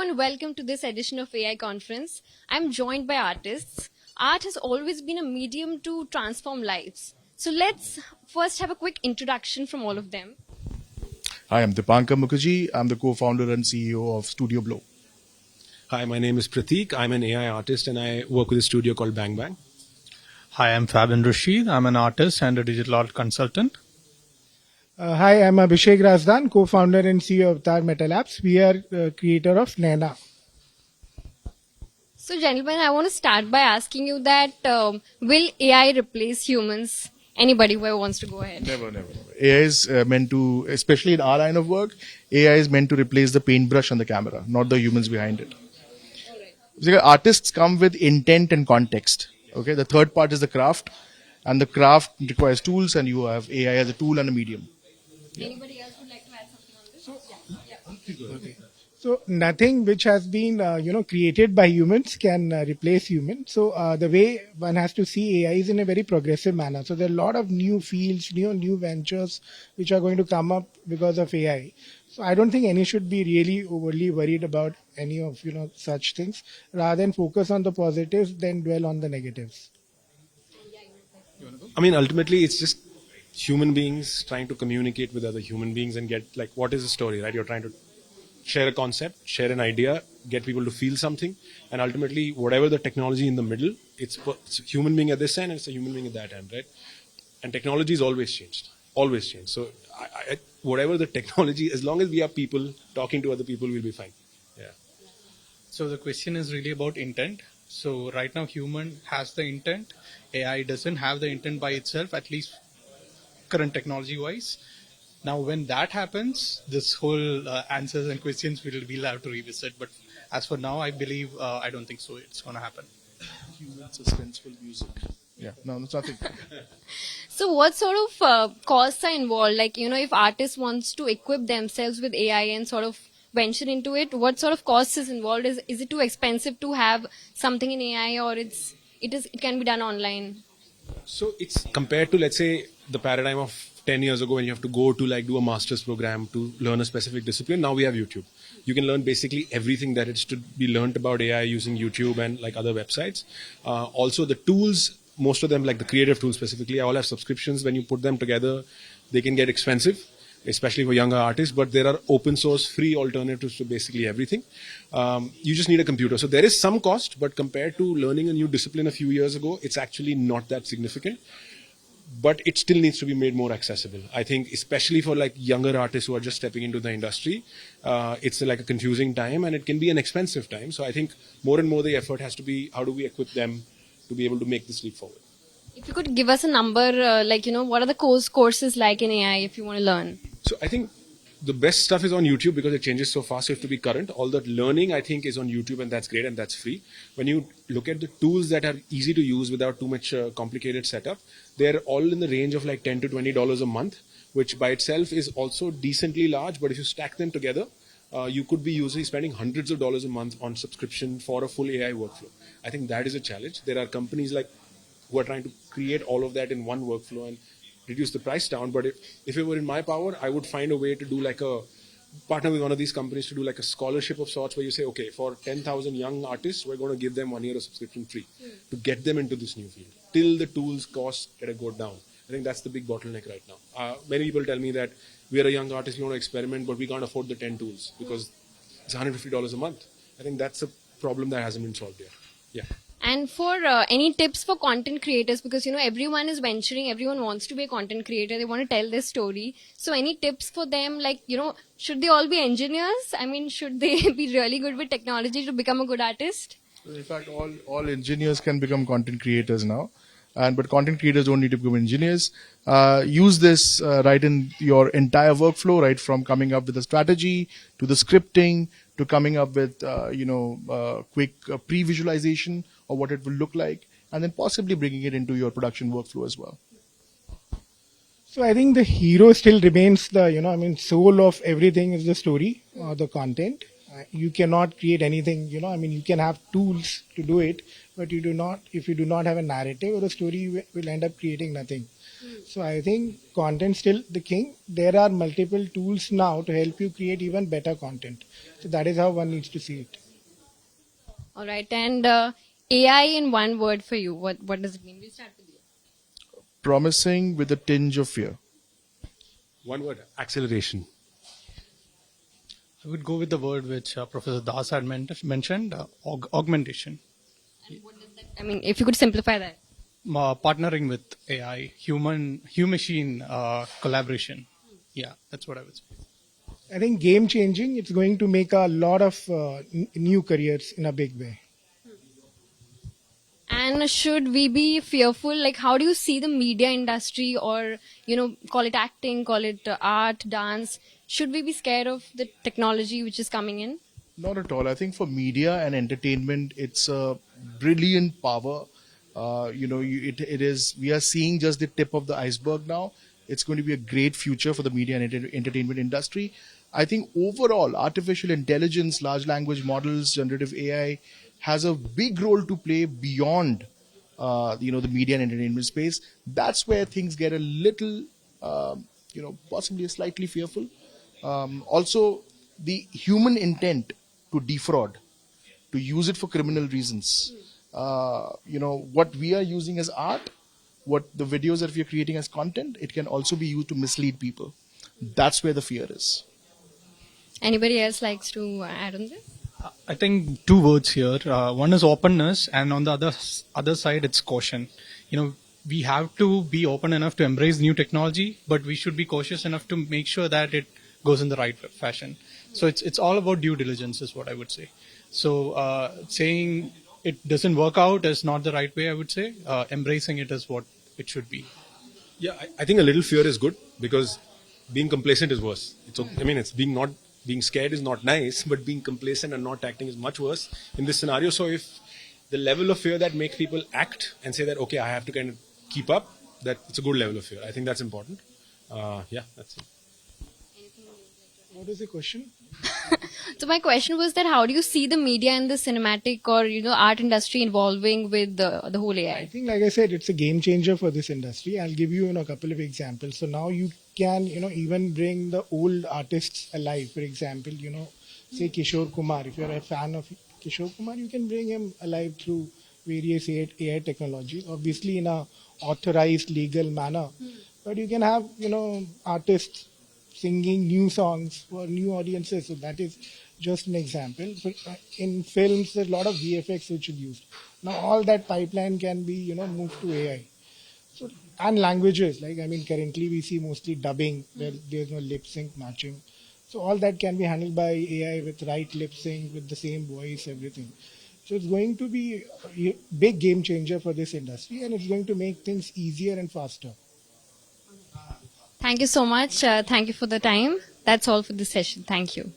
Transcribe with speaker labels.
Speaker 1: and welcome to this edition of AI Conference. I'm joined by artists. Art has always been a medium to transform lives. So let's first have a quick introduction from all of them.
Speaker 2: Hi, I'm Dipankar Mukherjee. I'm the co-founder and CEO of Studio Blow.
Speaker 3: Hi, my name is Prateek. I'm an AI artist and I work with a studio called Bang Bang.
Speaker 4: Hi, I'm Fabian Rashid. I'm an artist and a digital art consultant.
Speaker 5: Hi, I'm Abhishek Razdan, co-founder and CEO of Avatar Meta Labs. We are creator of Naina.
Speaker 1: So, gentlemen, I want to start by asking you that will AI replace humans? Anybody who wants to go ahead?
Speaker 2: Never. AI is meant to, especially in our line of work, AI is meant to replace the paintbrush on the camera, not the humans behind it. So artists come with intent and context. Okay, the third part is the craft, and the craft requires tools, and you have AI as a tool and a medium.
Speaker 1: Anybody else would like to add something on this?
Speaker 5: So nothing which has been created by humans can replace humans. So the way one has to see AI is in a very progressive manner. So there are a lot of new fields, new ventures which are going to come up because of AI. So I don't think any should be really overly worried about any of such things. Rather than focus on the positives, then dwell on the negatives.
Speaker 3: I mean, ultimately, it's just human beings trying to communicate with other human beings and get, like, what is the story, right? You're trying to share a concept, share an idea, get people to feel something, and ultimately, whatever the technology in the middle, it's a human being at this end and it's a human being at that end, right? And technology is always changed. So whatever the technology, as long as we are people talking to other people, we'll be fine. Yeah.
Speaker 4: So the question is really about intent. So right now human has the intent. AI doesn't have the intent by itself, at least current technology wise. Now when that happens, this whole answers and questions we'll have to revisit. But as for now, I believe, I don't think so it's going to happen.
Speaker 2: Human suspenseful music. Yeah, no, it's nothing.
Speaker 1: So, what sort of costs are involved? Like, if artists wants to equip themselves with AI and sort of venture into it, what sort of costs is involved? Is it too expensive to have something in AI, or it can be done online?
Speaker 3: So it's compared to, let's say, the paradigm of 10 years ago when you have to go to do a master's program to learn a specific discipline. Now we have YouTube. You can learn basically everything that is to be learned about AI using YouTube and other websites. Also the tools, most of them, like the creative tools specifically, all have subscriptions. When you put them together, they can get expensive, especially for younger artists, but there are open source free alternatives to basically everything. You just need a computer. So there is some cost, but compared to learning a new discipline a few years ago, it's actually not that significant. But it still needs to be made more accessible. I think especially for younger artists who are just stepping into the industry, it's a confusing time and it can be an expensive time. So I think more and more the effort has to be, how do we equip them to be able to make this leap forward?
Speaker 1: If you could give us a number, what are the courses like in AI if you want to learn?
Speaker 3: So I think the best stuff is on YouTube because it changes so fast. So you have to be current. All that learning, I think, is on YouTube, and that's great and that's free. When you look at the tools that are easy to use without too much complicated setup, they're all in the range of $10 to $20 a month, which by itself is also decently large. But if you stack them together, you could be usually spending hundreds of dollars a month on subscription for a full AI workflow. I think that is a challenge. There are companies who are trying to create all of that in one workflow and reduce the price down. But if it were in my power, I would find a way to do partner with one of these companies to do a scholarship of sorts where you say, okay, for 10,000 young artists, we're going to give them 1 year of subscription free to get them into this new field till the tools cost go down. I think that's the big bottleneck right now. Many people tell me that we are a young artist, we want to experiment, but we can't afford the 10 tools because it's $150 a month. I think that's a problem that hasn't been solved yet. Yeah.
Speaker 1: And for any tips for content creators, because everyone is venturing, everyone wants to be a content creator, they want to tell their story. So any tips for them, should they all be engineers? I mean, should they be really good with technology to become a good artist?
Speaker 2: In fact, all engineers can become content creators now. But content creators don't need to become engineers. Use this right in your entire workflow, right from coming up with a strategy to the scripting to coming up with quick pre-visualization of what it will look like, and then possibly bringing it into your production workflow as well.
Speaker 5: So I think the hero still remains the soul of everything is the story or the content. You cannot create anything. You can have tools to do it, but if you do not have a narrative or a story, you will end up creating nothing. So I think content still the king. There are multiple tools now to help you create even better content. So that is how one needs to see it.
Speaker 1: All right, and AI in one word for you. What does it mean? We'll start with you.
Speaker 2: Promising with a tinge of fear.
Speaker 3: One word: acceleration.
Speaker 4: I would go with the word which Professor Das had mentioned, augmentation.
Speaker 1: And what does that? I mean, if you could simplify that.
Speaker 4: Partnering with AI, human machine collaboration. Yeah, that's what I would say.
Speaker 5: I think game changing. It's going to make a lot of new careers in a big way.
Speaker 1: And should we be fearful? Like, how do you see the media industry, or call it acting, call it art, dance? Should we be scared of the technology which is coming in?
Speaker 2: Not at all. I think for media and entertainment, it's a brilliant power. It is. We are seeing just the tip of the iceberg now. It's going to be a great future for the media and entertainment industry. I think overall, artificial intelligence, large language models, generative AI has a big role to play beyond, the media and entertainment space. That's where things get a little, possibly slightly fearful. Also, the human intent to defraud, to use it for criminal reasons. What we are using as art, what the videos that we are creating as content, it can also be used to mislead people. That's where the fear is.
Speaker 1: Anybody else likes to add on this?
Speaker 4: I think two words here. One is openness, and on the other side, it's caution. We have to be open enough to embrace new technology, but we should be cautious enough to make sure that it goes in the right fashion. So it's all about due diligence, is what I would say. So saying it doesn't work out is not the right way. I would say embracing it is what it should be.
Speaker 3: Yeah, I think a little fear is good because being complacent is worse. Being scared is not nice, but being complacent and not acting is much worse in this scenario. So if the level of fear that makes people act and say that, okay, I have to kind of keep up, that it's a good level of fear. I think that's important. That's it.
Speaker 5: What is the question?
Speaker 1: So my question was that how do you see the media and the cinematic or art industry involving with the whole
Speaker 5: I
Speaker 1: AI?
Speaker 5: think, like I said, it's a game changer for this industry. I'll give you, a couple of examples. So now you can, even bring the old artists alive. For example, say Kishore Kumar. If you're a fan of Kishore Kumar, you can bring him alive through various AI technologies, obviously in a authorized legal manner. But you can have, artists singing new songs for new audiences. So that is just an example. But in films, there's a lot of VFX which is used. Now all that pipeline can be, moved to AI. So and languages, currently we see mostly dubbing. There's no lip sync matching. So all that can be handled by AI with right lip sync, with the same voice, everything. So it's going to be a big game changer for this industry, and it's going to make things easier and faster.
Speaker 1: Thank you so much. Thank you for the time. That's all for this session. Thank you.